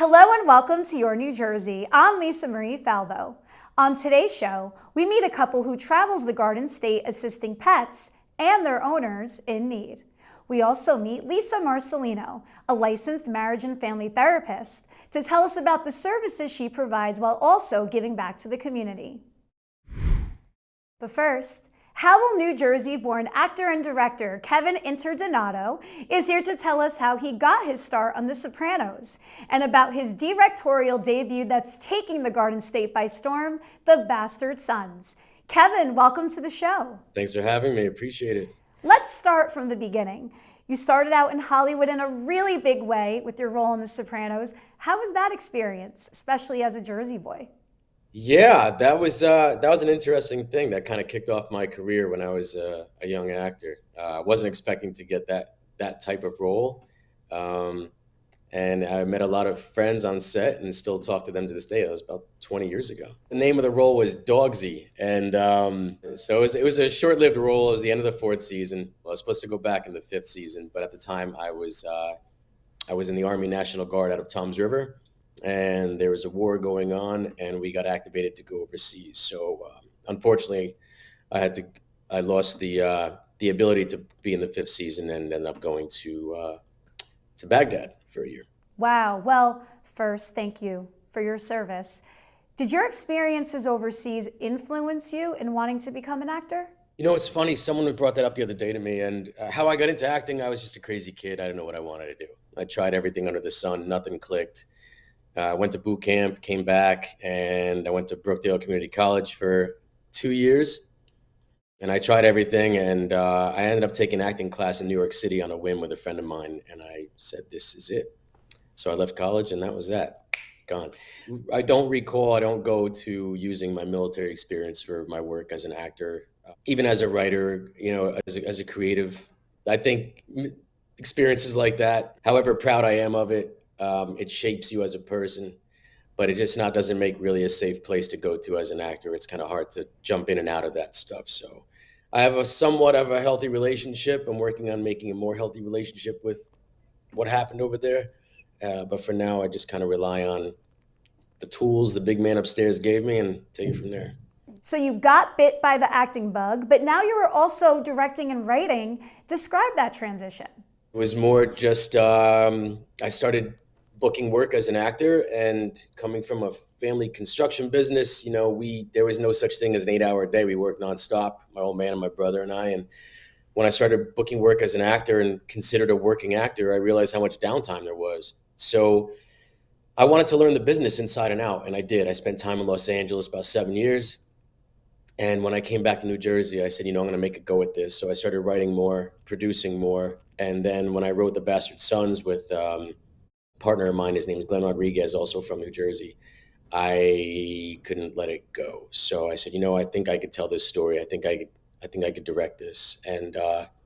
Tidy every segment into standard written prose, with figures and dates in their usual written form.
Hello and welcome to Your New Jersey. I'm Lisa Marie Falvo. On today's show, we meet a couple who travels the Garden State assisting pets and their owners in need. We also meet Lisa Marcelino, a licensed marriage and family therapist, to tell us about the services she provides while also giving back to the community. But first, Howell, New Jersey-born actor and director Kevin Interdonato is here to tell us how he got his start on The Sopranos and about his directorial debut that's taking the Garden State by storm, The Bastard Sons. Kevin, welcome to the show. Thanks for having me. Appreciate it. Let's start from the beginning. You started out in Hollywood in a really big way with your role in The Sopranos. How was that experience, especially as a Jersey boy? Yeah, that was an interesting thing that kind of kicked off my career when I was a young actor. I wasn't expecting to get that type of role, um, and I met a lot of friends on set and still talk to them to this day. That was about 20 years ago. The name of the role was Dogsy, and so it was a short-lived role. It was the end of the fourth season. Well, I was supposed to go back in the fifth season, but at the time I was in the Army National Guard out of Tom's River, and there was a war going on, and we got activated to go overseas. So unfortunately, I lost the ability to be in the fifth season and ended up going to Baghdad for a year. Wow. Well, first, thank you for your service. Did your experiences overseas influence you in wanting to become an actor? You know, it's funny. Someone brought that up the other day to me, and how I got into acting. I was just a crazy kid. I didn't know what I wanted to do. I tried everything under the sun. Nothing clicked. I went to boot camp, came back, and I went to Brookdale Community College for 2 years. And I tried everything, and I ended up taking acting class in New York City on a whim with a friend of mine. And I said, "This is it." So I left college, and that was that. Gone. I don't recall. I don't go to using my military experience for my work as an actor, even as a writer. As a creative. I think experiences like that, however proud I am of it, it shapes you as a person, but it just not doesn't make really a safe place to go to as an actor. It's kind of hard to jump in and out of that stuff. So I have a somewhat of a healthy relationship. I'm working on making a more healthy relationship with what happened over there. But for now, I just kind of rely on the tools the big man upstairs gave me and take it from there. So you got bit by the acting bug, but now you are also directing and writing. Describe that transition. It was more just I started booking work as an actor, and coming from a family construction business, we there was no such thing as an 8 hour day. We worked nonstop, my old man and my brother and I. And when I started booking work as an actor and considered a working actor, I realized how much downtime there was. So I wanted to learn the business inside and out, and I did. I spent time in Los Angeles about 7 years. And when I came back to New Jersey, I said, I'm going to make a go at this. So I started writing more, producing more. And then when I wrote The Bastard Sons with a partner of mine, his name is Glenn Rodriguez, also from New Jersey, I couldn't let it go. So I said, I think I could tell this story. I think I could direct this. And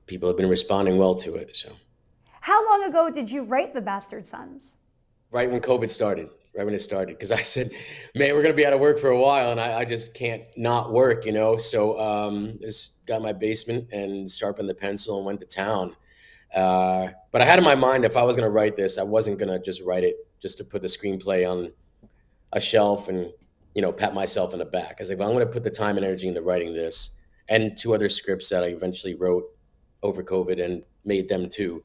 people have been responding well to it. So How long ago did you write The Bastard Sons? right when COVID started, right when it started, because I said, man, we're going to be out of work for a while, and I just can't not work. So just got in my basement and sharpened the pencil and went to town. But I had in my mind, if I was going to write this, I wasn't going to just write it just to put the screenplay on a shelf and, pat myself in the back. I was like, well, I'm going to put the time and energy into writing this and two other scripts that I eventually wrote over COVID and made them too.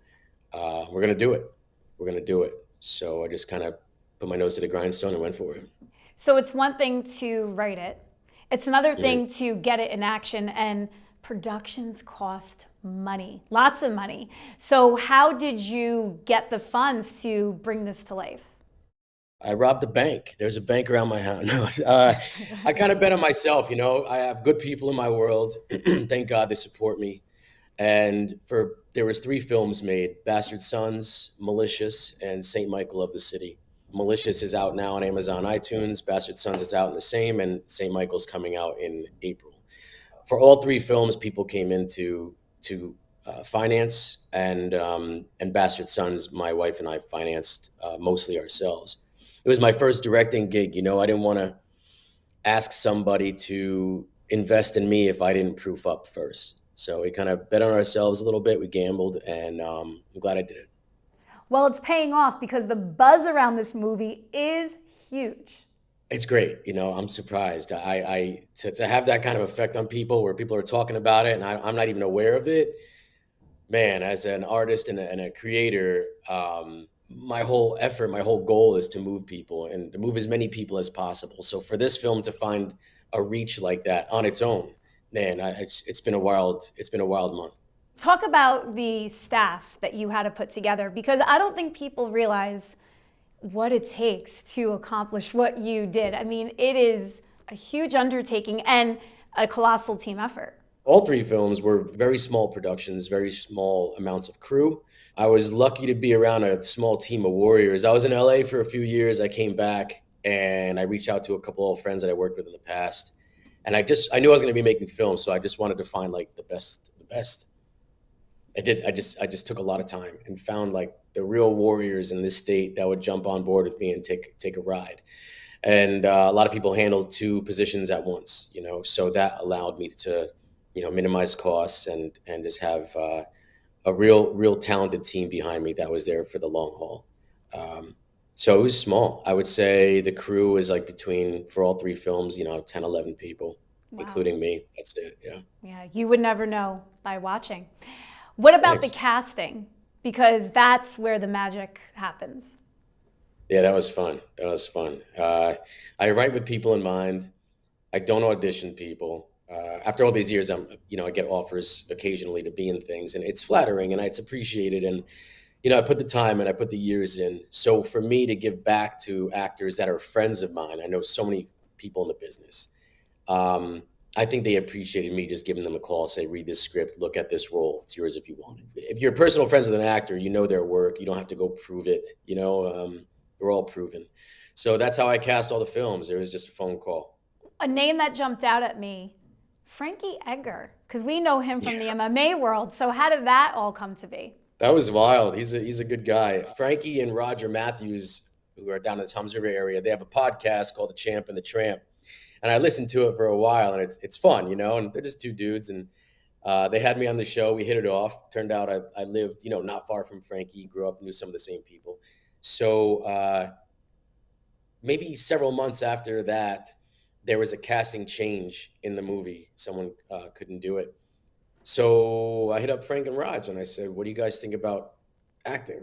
We're going to do it. We're going to do it. So I just kind of put my nose to the grindstone and went for it. So it's one thing to write it. It's another Yeah. thing to get it in action, and productions cost money, lots of money. So how did you get the funds to bring this to life? I robbed the bank. There's a bank around my house. No, I kind of bet on myself. I have good people in my world. Thank God they support me. And there was three films made: Bastard Sons, Malicious, and Saint Michael of the City. Malicious is out now on Amazon iTunes. Bastard Sons is out in the same, and Saint Michael's coming out in April. For all three films, people came into to finance, and Bastard Sons, my wife and I financed mostly ourselves. It was my first directing gig. I didn't want to ask somebody to invest in me if I didn't proof up first. So we kind of bet on ourselves a little bit. We gambled, and I'm glad I did it. Well, it's paying off because the buzz around this movie is huge. It's great. I'm surprised. To have that kind of effect on people where people are talking about it and I'm not even aware of it. Man, as an artist and a creator, my whole effort, my whole goal is to move people and to move as many people as possible. So for this film to find a reach like that on its own, man, it's been a wild month. Talk about the staff that you had to put together, because I don't think people realize what it takes to accomplish what you did. I mean, it is a huge undertaking and a colossal team effort. All three films were very small productions, very small amounts of crew. I was lucky to be around a small team of warriors. I was in LA for a few years. I came back and I reached out to a couple of friends that I worked with in the past. And I knew I was going to be making films, so I just wanted to find like the best. I did. I just took a lot of time and found like the real warriors in this state that would jump on board with me and take a ride. And a lot of people handled two positions at once, so that allowed me to, minimize costs and just have a real talented team behind me that was there for the long haul. So it was small. I would say the crew is like for all three films, 10, 11 people, Wow. including me. That's it. Yeah. Yeah, you would never know by watching. What about Thanks. the casting? Because that's where the magic happens. Yeah, that was fun. I write with people in mind. I don't audition people. After all these years, I get offers occasionally to be in things, and it's flattering and it's appreciated. And, I put the time and I put the years in. So for me to give back to actors that are friends of mine, I know so many people in the business. I think they appreciated me just giving them a call, say, read this script, look at this role. It's yours if you want it. If you're personal friends with an actor, you know their work. You don't have to go prove it. We're all proven. So that's how I cast all the films. It was just a phone call. A name that jumped out at me, Frankie Edgar, because we know him from the MMA world. So how did that all come to be? That was wild. He's a good guy. Frankie and Roger Matthews, who are down in the Toms River area, they have a podcast called The Champ and the Tramp. And I listened to it for a while, and it's fun, and they're just two dudes. And they had me on the show. We hit it off. Turned out I lived, not far from Frankie, grew up, knew some of the same people. So maybe several months after that, there was a casting change in the movie. Someone couldn't do it. So I hit up Frank and Raj and I said, what do you guys think about acting?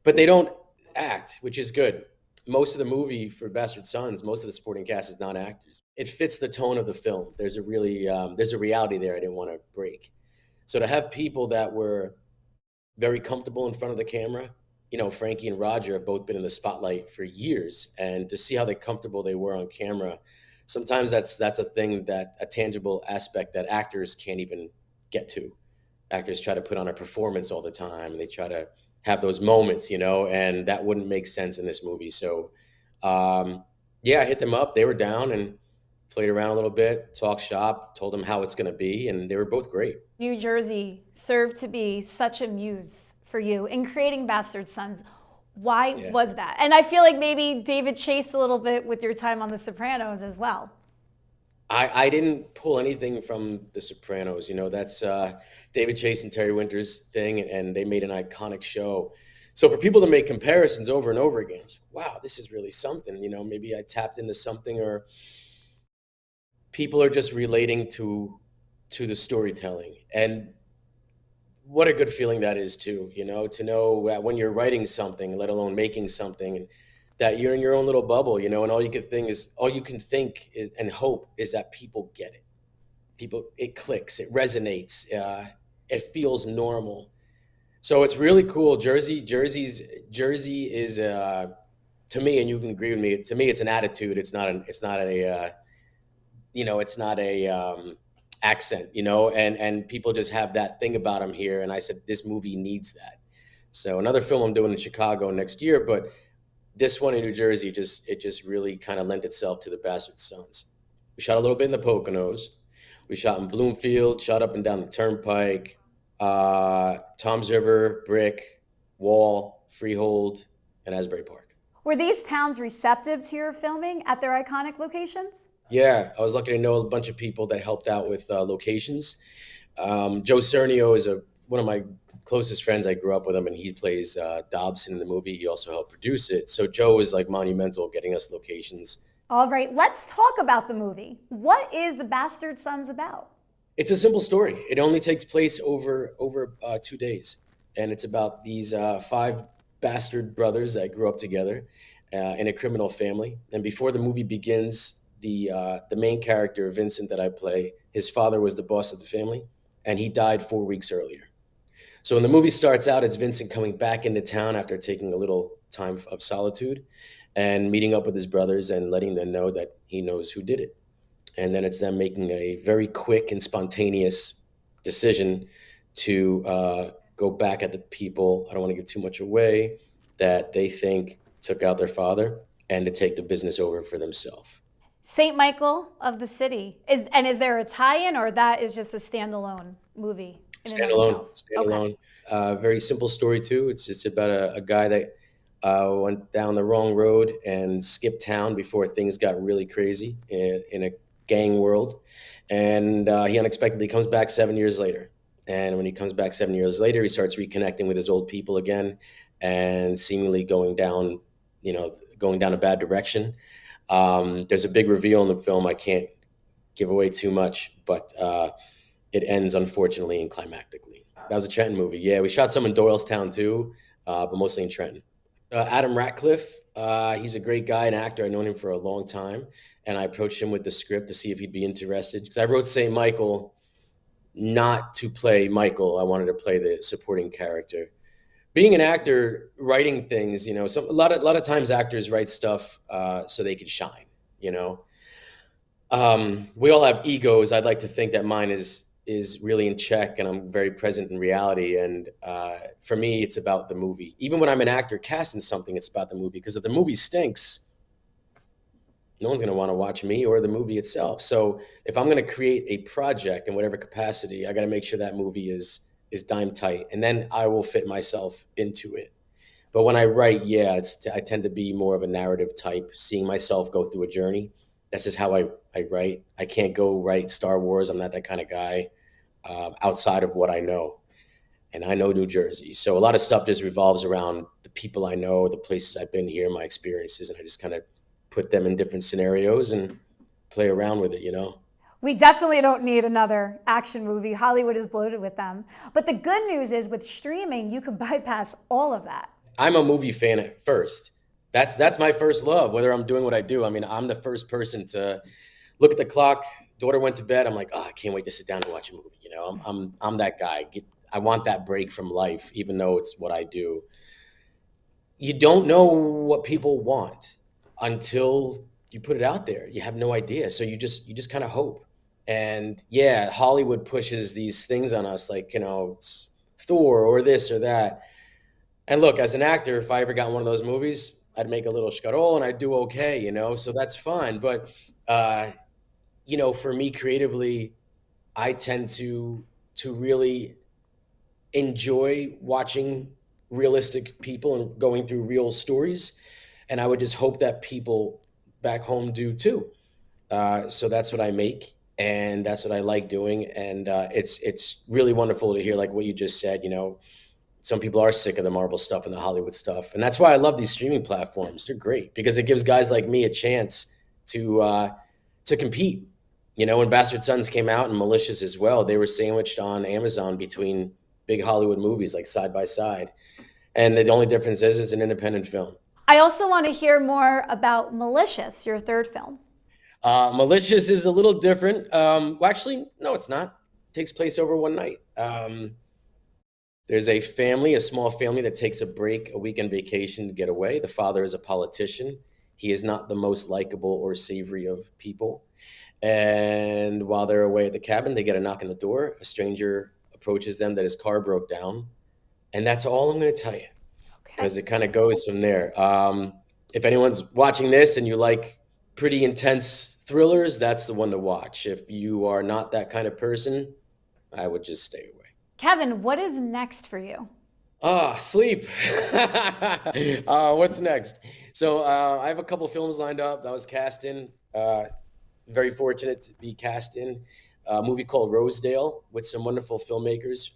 But they don't act, which is good. Most of the movie for Bastard Sons, most of the supporting cast is not actors. It fits the tone of the film. There's a reality there I didn't want to break. So to have people that were very comfortable in front of the camera, Frankie and Roger have both been in the spotlight for years, and to see how comfortable they were on camera, sometimes that's a tangible aspect that actors can't even get to. Actors try to put on a performance all the time, and they try to have those moments, and that wouldn't make sense in this movie. So, I hit them up. They were down and played around a little bit, talked shop, told them how it's going to be, and they were both great. New Jersey served to be such a muse for you in creating Bastard Sons. Why was that? And I feel like maybe David Chase a little bit with your time on The Sopranos as well. I didn't pull anything from The Sopranos. That's David Chase and Terry Winters' thing, and they made an iconic show. So for people to make comparisons over and over again, it's like, wow, this is really something. Maybe I tapped into something, or people are just relating to the storytelling. And what a good feeling that is too, to know that when you're writing something, let alone making something, and that you're in your own little bubble, and all you can think is and hope is that people get it. It clicks, it resonates, it feels normal. So it's really cool. Jersey is to me, and you can agree with me. To me, it's an attitude. It's not a accent, and people just have that thing about them here. And I said, this movie needs that. So another film I'm doing in Chicago next year, but this one in New Jersey, it just really kind of lent itself to the Bastard Sons. We shot a little bit in the Poconos. We shot in Bloomfield, shot up and down the Turnpike, Toms River, Brick, Wall, Freehold, and Asbury Park. Were these towns receptive to your filming at their iconic locations? Yeah, I was lucky to know a bunch of people that helped out with locations. Joe Cernio is a one of my closest friends. I grew up with him, and he plays Dobson in the movie. He also helped produce it. So Joe was like monumental getting us locations. All right, let's talk about the movie. What is The Bastard Sons about? It's a simple story. It only takes place over 2 days, and it's about these five bastard brothers that grew up together in a criminal family. And before the movie begins, the main character Vincent that I play, his father was the boss of the family, and he died 4 weeks earlier. So when the movie starts out, it's Vincent coming back into town after taking a little time of solitude and meeting up with his brothers and letting them know that he knows who did it. And then it's them making a very quick and spontaneous decision to go back at the people. I don't want to give too much away, that they think took out their father, and to take the business over for themselves. St. Michael of the City. Is there a tie-in, or that is just a standalone movie in and of Standalone, itself? Okay. standalone. Very simple story too. It's just about a guy that went down the wrong road and skipped town before things got really crazy in a gang world, and he unexpectedly comes back 7 years later. And when he comes back 7 years later, he starts reconnecting with his old people again, and seemingly going down a bad direction. There's a big reveal in the film. I can't give away too much, but it ends unfortunately and climactically. That was a Trenton movie. Yeah, we shot some in Doylestown too, but mostly in Trenton. Adam Ratcliffe, he's a great guy, an actor. I've known him for a long time, and I approached him with the script to see if he'd be interested, because I wrote St. Michael not to play Michael. I wanted to play the supporting character. Being an actor, writing things, a lot of times actors write stuff so they could shine. You know, we all have egos. I'd like to think that mine is really in check, and I'm very present in reality. And for me, it's about the movie. Even when I'm an actor casting something, it's about the movie, because if the movie stinks, no one's going to want to watch me or the movie itself. So if I'm going to create a project in whatever capacity, I got to make sure that movie is dime tight, and then I will fit myself into it. But when I write, yeah, I tend to be more of a narrative type, seeing myself go through a journey. That's just how I write. I can't go write Star Wars. I'm not that kind of guy outside of what I know. And I know New Jersey. So a lot of stuff just revolves around the people I know, the places I've been here, my experiences, and I just kind of put them in different scenarios and play around with it. We definitely don't need another action movie. Hollywood is bloated with them. But the good news is, with streaming, you could bypass all of that. I'm a movie fan at first. That's my first love, whether I'm doing what I do. I mean, I'm the first person to look at the clock. Daughter went to bed. I'm like, oh, I can't wait to sit down and watch a movie. I'm that guy. I want that break from life, even though it's what I do. You don't know what people want until you put it out there. You have no idea. So you just kind of hope. And yeah, Hollywood pushes these things on us, like, it's Thor or this or that. And look, as an actor, if I ever got one of those movies, I'd make a little scuttle and I'd do okay, so that's fine. But, for me creatively, I tend to really enjoy watching realistic people and going through real stories. And I would just hope that people back home do too. So that's what I make, and that's what I like doing. And it's really wonderful to hear, like what you just said. Some people are sick of the Marvel stuff and the Hollywood stuff, and that's why I love these streaming platforms. They're great because it gives guys like me a chance to compete. When Bastard Sons came out, and Malicious as well, they were sandwiched on Amazon between big Hollywood movies, like side by side. And the only difference is it's an independent film. I also want to hear more about Malicious, your third film. Malicious is a little different. Well, actually, no, it's not. It takes place over one night. There's a small family that takes a weekend vacation to get away. The father is a politician. He is not the most likable or savory of people. And while they're away at the cabin, they get a knock on the door. A stranger approaches them that his car broke down. And that's all I'm going to tell you, because it kind of goes from there. If anyone's watching this and you like pretty intense thrillers, that's the one to watch. If you are not that kind of person, I would just stay away. Kevin, what is next for you? Sleep. What's next? So I have a couple films lined up that I was cast in. Very fortunate to be cast in. a movie called Rosedale with some wonderful filmmakers,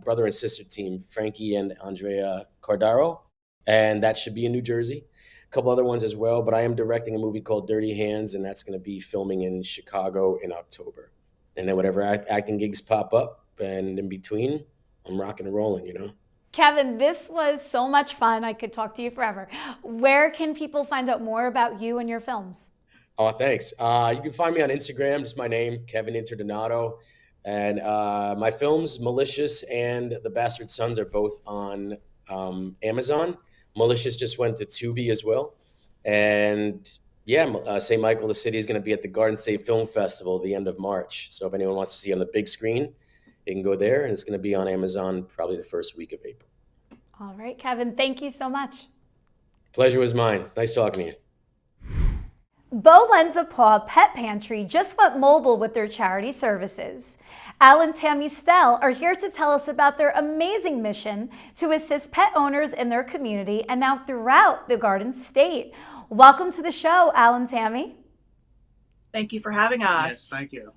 brother and sister team, Frankie and Andrea Cardaro, and that should be in New Jersey. A couple other ones as well, but I am directing a movie called Dirty Hands, and that's going to be filming in Chicago in October. And then whatever acting gigs pop up, and in between, I'm rocking and rolling, you know. Kevin, this was so much fun. I could talk to you forever. Where can people find out more about you and your films? Oh, thanks. You can find me on Instagram, just my name, Kevin Interdonato. And my films, Malicious and The Bastard Sons, are both on Amazon. Malicious just went to Tubi as well. And yeah, St. Michael, the city, is going to be at the Garden State Film Festival the end of March. So if anyone wants to see it on the big screen, you can go there. And it's going to be on Amazon probably the first week of April. All right, Kevin, thank you so much. Pleasure was mine. Nice talking to you. Beau Lends a Paw Pet Pantry just went mobile with their charity services. Al and Tammy Stell are here to tell us about their amazing mission to assist pet owners in their community and now throughout the Garden State. Welcome to the show, Al and Tammy. Thank you for having us. Yes, thank you.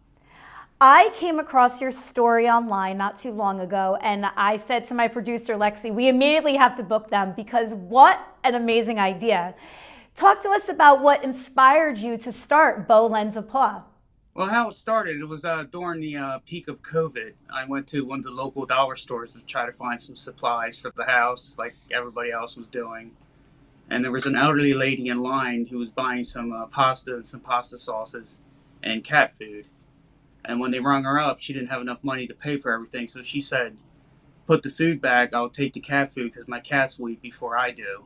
I came across your story online not too long ago, and I said to my producer, Lexi, we immediately have to book them because what an amazing idea. Talk to us about what inspired you to start Beau Lends a Paw. Well, how it started, it was during the peak of COVID. I went to one of the local dollar stores to try to find some supplies for the house, like everybody else was doing. And there was an elderly lady in line who was buying some pasta and some pasta sauces and cat food. And when they rung her up, she didn't have enough money to pay for everything. So she said, put the food back, I'll take the cat food because my cats will eat before I do.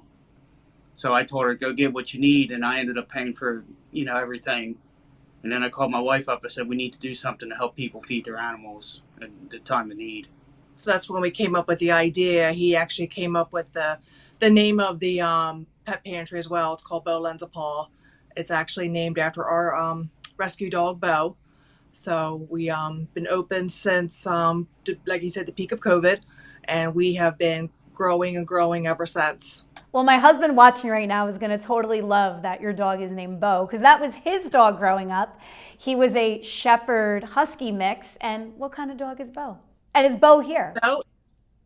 So I told her, go get what you need, and I ended up paying for, everything. And then I called my wife up. I said, we need to do something to help people feed their animals at the time of need. So that's when we came up with the idea. He actually came up with the name of the pet pantry as well. It's called Beau Lends a Paw. It's actually named after our rescue dog, Beau. So we been open since, like you said, the peak of COVID, and we have been growing and growing ever since. Well, my husband watching right now is going to totally love that your dog is named Beau, because that was his dog growing up. He was a Shepherd Husky mix. And what kind of dog is Beau? And is Beau here?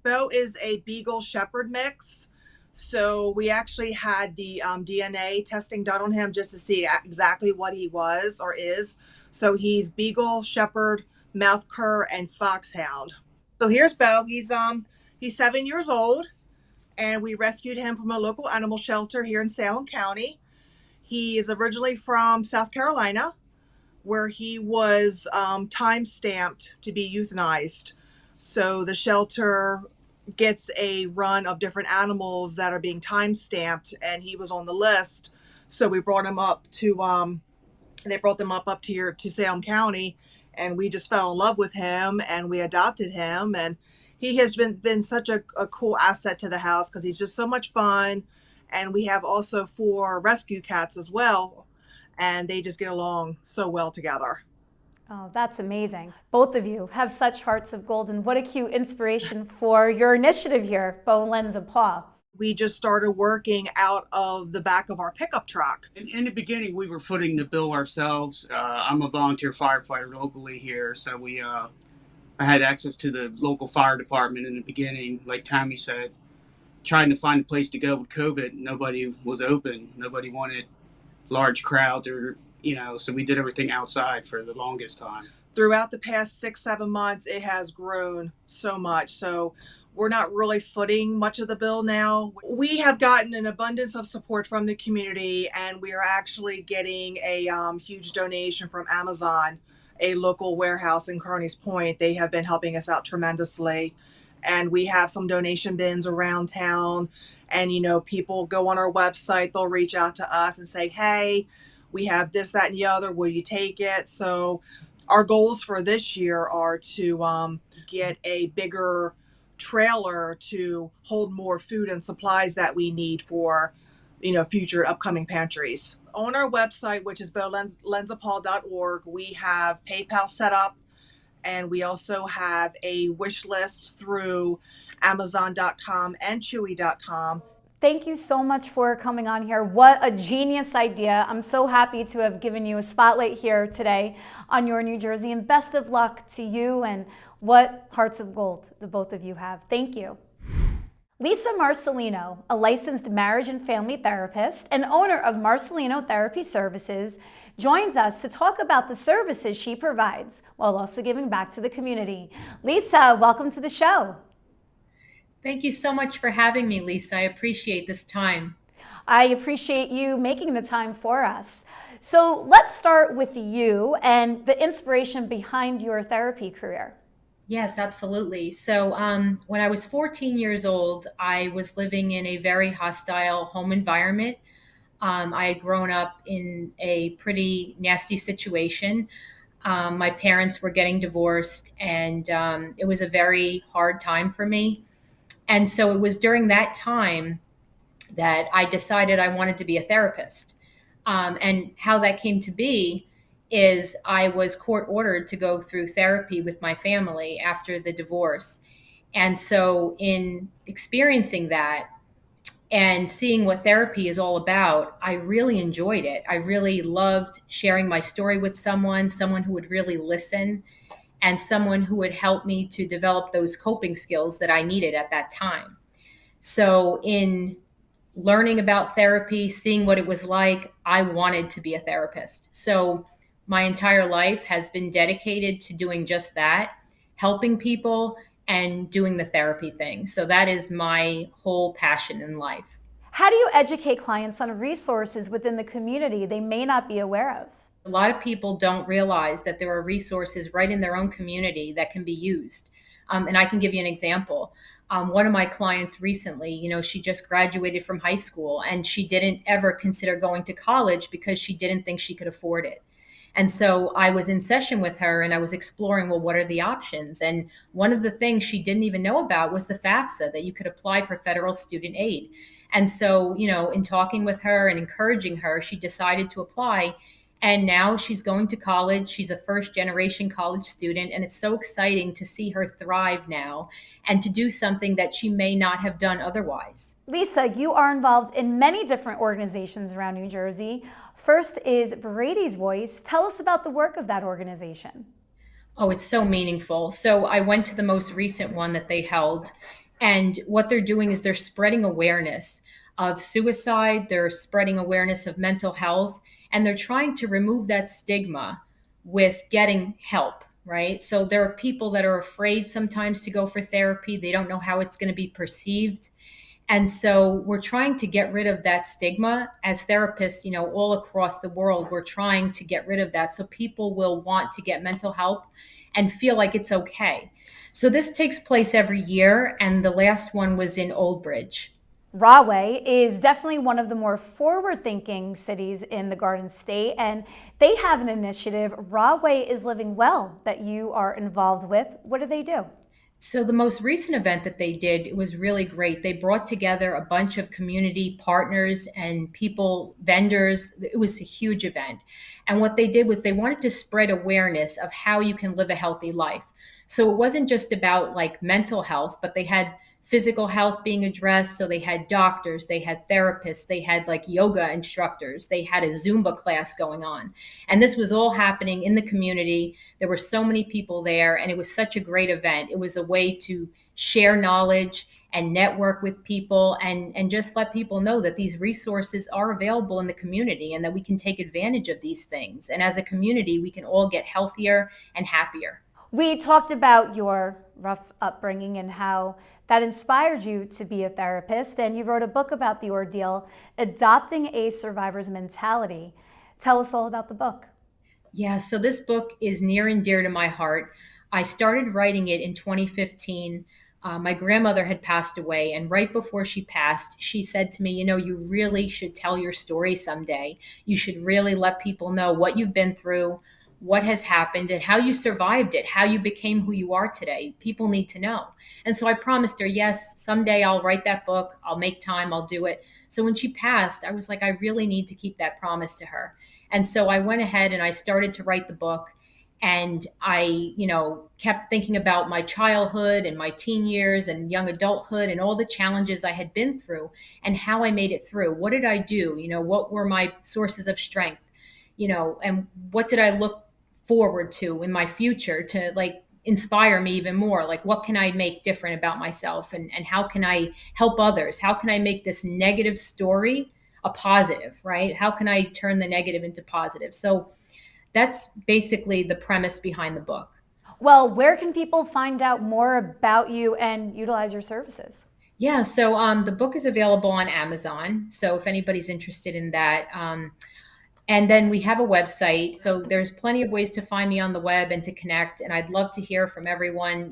Beau is a Beagle Shepherd mix. So we actually had the DNA testing done on him just to see exactly what he was or is. So he's Beagle, Shepherd, Mouth Cur, and Foxhound. So here's Beau. He's 7 years old. And we rescued him from a local animal shelter here in Salem County. He is originally from South Carolina, where he was time-stamped to be euthanized. So the shelter gets a run of different animals that are being time-stamped, and he was on the list. So we brought him up to, they brought them up to here to Salem County, and we just fell in love with him, and we adopted him, and he has been such a cool asset to the house because he's just so much fun. And we have also 4 rescue cats as well, and they just get along so well together. Oh, that's amazing. Both of you have such hearts of gold, and what a cute inspiration for your initiative here, Beau Lends a Paw. We just started working out of the back of our pickup truck. In the beginning, we were footing the bill ourselves. I'm a volunteer firefighter locally here, so I had access to the local fire department in the beginning, like Tammy said, trying to find a place to go with COVID. Nobody was open. Nobody wanted large crowds so we did everything outside for the longest time. Throughout the past 6-7 months, it has grown so much. So we're not really footing much of the bill now. We have gotten an abundance of support from the community, and we are actually getting a huge donation from Amazon, a local warehouse in Kearney's Point. They have been helping us out tremendously. And we have some donation bins around town. And, people go on our website, they'll reach out to us and say, hey, we have this, that, and the other. Will you take it? So our goals for this year are to get a bigger trailer to hold more food and supplies that we need for future upcoming pantries. On our website, which is beaulensapaw.org, we have PayPal set up, and we also have a wish list through Amazon.com and Chewy.com. Thank you so much for coming on here. What a genius idea. I'm so happy to have given you a spotlight here today on Your New Jersey, and best of luck to you and what hearts of gold the both of you have. Thank you. Lisa Marcelino, a licensed marriage and family therapist and owner of Marcelino Therapy Services, joins us to talk about the services she provides while also giving back to the community. Lisa, welcome to the show. Thank you so much for having me, Lisa. I appreciate this time. I appreciate you making the time for us. So let's start with you and the inspiration behind your therapy career. Yes, absolutely. So when I was 14 years old, I was living in a very hostile home environment. I had grown up in a pretty nasty situation. My parents were getting divorced, and it was a very hard time for me. And so it was during that time that I decided I wanted to be a therapist. And how that came to be is I was court ordered to go through therapy with my family after the divorce. And so, in experiencing that and seeing what therapy is all about, I really enjoyed it. I really loved sharing my story with someone who would really listen, and someone who would help me to develop those coping skills that I needed at that time. So, in learning about therapy, seeing what it was like, I wanted to be a therapist. So, my entire life has been dedicated to doing just that, helping people and doing the therapy thing. So, that is my whole passion in life. How do you educate clients on resources within the community they may not be aware of? A lot of people don't realize that there are resources right in their own community that can be used. And I can give you an example. One of my clients recently, she just graduated from high school and she didn't ever consider going to college because she didn't think she could afford it. And so I was in session with her and I was exploring, well, what are the options? And one of the things she didn't even know about was the FAFSA, that you could apply for federal student aid. And so, in talking with her and encouraging her, she decided to apply. And now she's going to college. She's a first generation college student. And it's so exciting to see her thrive now and to do something that she may not have done otherwise. Lisa, you are involved in many different organizations around New Jersey. First is Brady's Voice. Tell us about the work of that organization. Oh, it's so meaningful. So I went to the most recent one that they held. And what they're doing is they're spreading awareness of suicide. They're spreading awareness of mental health. And they're trying to remove that stigma with getting help, right? So there are people that are afraid sometimes to go for therapy. They don't know how it's going to be perceived. And so we're trying to get rid of that stigma as therapists, all across the world. We're trying to get rid of that so people will want to get mental help and feel like it's okay. So this takes place every year. And the last one was in Old Bridge. Rahway is definitely one of the more forward-thinking cities in the Garden State, and they have an initiative, Rahway is Living Well, that you are involved with. What do they do? So the most recent event that they did, it was really great. They brought together a bunch of community partners and people, vendors. It was a huge event. And what they did was they wanted to spread awareness of how you can live a healthy life. So it wasn't just about like mental health, but they had physical health being addressed. So they had doctors, they had therapists, they had like yoga instructors, they had a Zumba class going on. And this was all happening in the community. There were so many people there, and it was such a great event. It was a way to share knowledge and network with people and just let people know that these resources are available in the community and that we can take advantage of these things. And as a community, we can all get healthier and happier. We talked about your rough upbringing and how that inspired you to be a therapist, and you wrote a book about the ordeal, Adopting a Survivor's Mentality. Tell us all about the book. Yeah, so this book is near and dear to my heart. I started writing it in 2015. My grandmother had passed away, and right before she passed, she said to me, you really should tell your story someday. You should really let people know what you've been through, what has happened, and how you survived it, how you became who you are today. People need to know. And so I promised her, yes, someday I'll write that book. I'll make time. I'll do it. So when she passed, I was like, I really need to keep that promise to her. And so I went ahead and I started to write the book. And I, kept thinking about my childhood and my teen years and young adulthood and all the challenges I had been through and how I made it through. What did I do? What were my sources of strength? And what did I look forward to in my future to like inspire me even more? Like, what can I make different about myself? And how can I help others? How can I make this negative story a positive, right? How can I turn the negative into positive? So that's basically the premise behind the book. Well, where can people find out more about you and utilize your services? Yeah, so the book is available on Amazon. So if anybody's interested in that, and then we have a website. So there's plenty of ways to find me on the web and to connect. And I'd love to hear from everyone.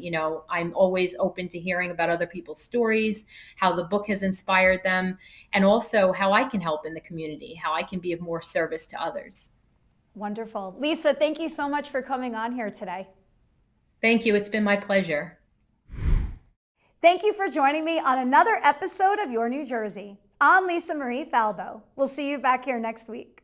I'm always open to hearing about other people's stories, how the book has inspired them, and also how I can help in the community, how I can be of more service to others. Wonderful. Lisa, thank you so much for coming on here today. Thank you. It's been my pleasure. Thank you for joining me on another episode of Your New Jersey. I'm Lisa Marie Falbo. We'll see you back here next week.